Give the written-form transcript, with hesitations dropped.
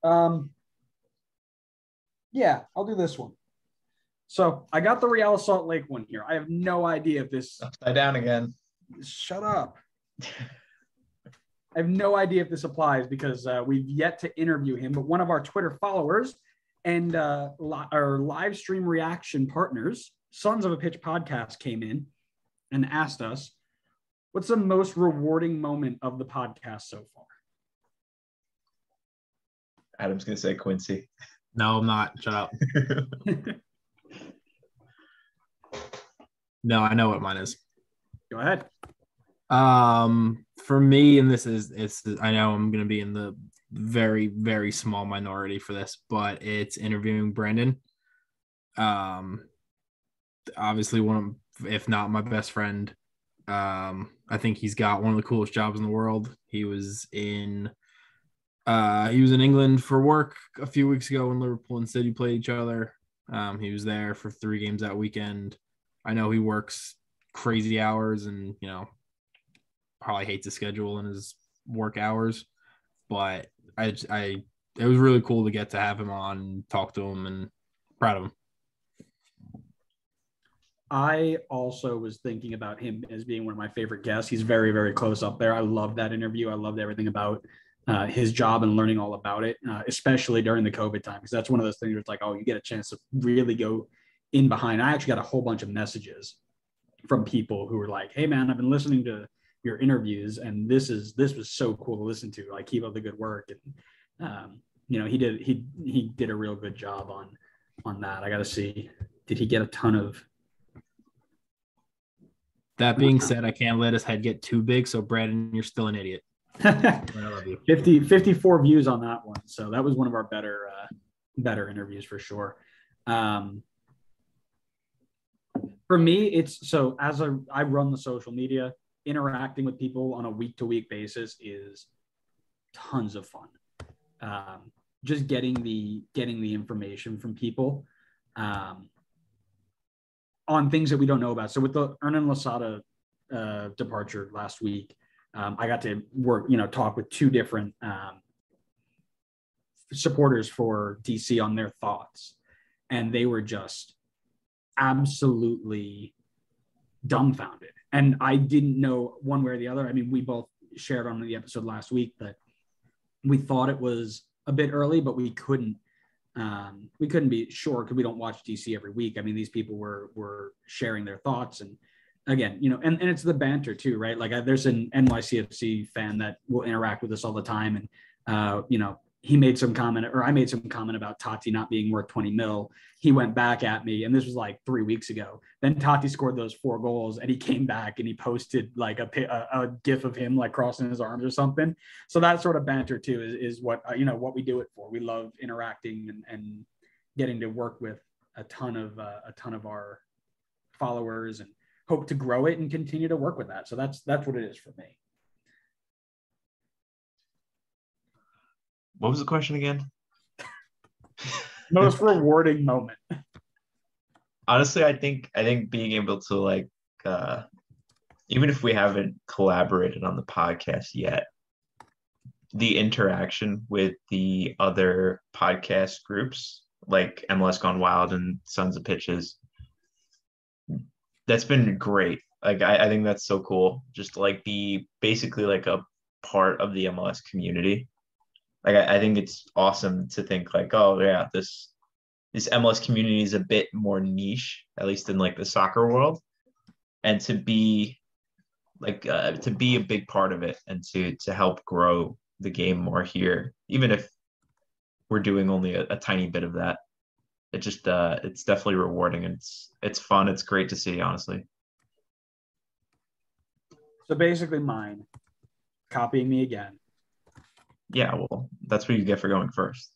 Um, yeah, I'll do this one. So I got the Real Salt Lake one here. I have no idea if this. Upside down again. Shut up. I have no idea if this applies because we've yet to interview him, but one of our Twitter followers and our live stream reaction partners, Sons of a Pitch podcast, came in and asked us, what's the most rewarding moment of the podcast so far? Adam's going to say Quincy. No, I'm not. Shut up. No, I know what mine is. Go ahead. For me, and it's I know I'm going to be in the very, very small minority for this, but it's interviewing Brandon. Obviously one of, if not my best friend. I think he's got one of the coolest jobs in the world. He was in England for work a few weeks ago when Liverpool and City played each other. He was there for 3 games that weekend. I know he works crazy hours and, probably hates his schedule and his work hours, but it was really cool to get to have him on and talk to him, and proud of him. I also was thinking about him as being one of my favorite guests. He's very, very close up there. I loved that interview. I loved everything about his job and learning all about it, especially during the COVID time, because that's one of those things where it's like, oh, you get a chance to really go in behind. I actually got a whole bunch of messages from people who were like, hey man, I've been listening to your interviews and this was so cool to listen to. Like, keep up the good work. And he did a real good job on that. I got to see, did he get a ton of? That being said, I can't let his head get too big. So Brandon, you're still an idiot. I love you. 54 views on that one. So that was one of our better interviews for sure. For me, it's so as I run the social media, interacting with people on a week-to-week basis is tons of fun. Just getting the information from people on things that we don't know about. So with the Hernan Losada departure last week, I got to talk with 2 different supporters for DC on their thoughts, and they were just absolutely dumbfounded. And I didn't know one way or the other. I mean, we both shared on the episode last week that we thought it was a bit early, but we couldn't be sure because we don't watch DC every week. I mean, these people were sharing their thoughts, and again, and it's the banter too, right? Like there's an NYCFC fan that will interact with us all the time, and he made some comment, or I made some comment about Tati not being worth 20 mil. He went back at me, and this was like 3 weeks ago. Then Tati scored those 4 goals, and he came back and he posted like a gif of him like crossing his arms or something. So that sort of banter too is what what we do it for. We love interacting and getting to work with a ton of our followers, and hope to grow it and continue to work with that. So that's what it is for me. What was the question again? Most rewarding moment. Honestly, I think being able to like, even if we haven't collaborated on the podcast yet, the interaction with the other podcast groups like MLS Gone Wild and Sons of Pitches, that's been great. Like, I think that's so cool. Just to like be basically like a part of the MLS community. Like, I think it's awesome to think like, oh yeah, this MLS community is a bit more niche, at least in like the soccer world, and to be a big part of it and to help grow the game more here, even if we're doing only a tiny bit of that. It just it's definitely rewarding, and it's fun. It's great to see, honestly. So basically mine, copying me again. Yeah, well, that's what you get for going first.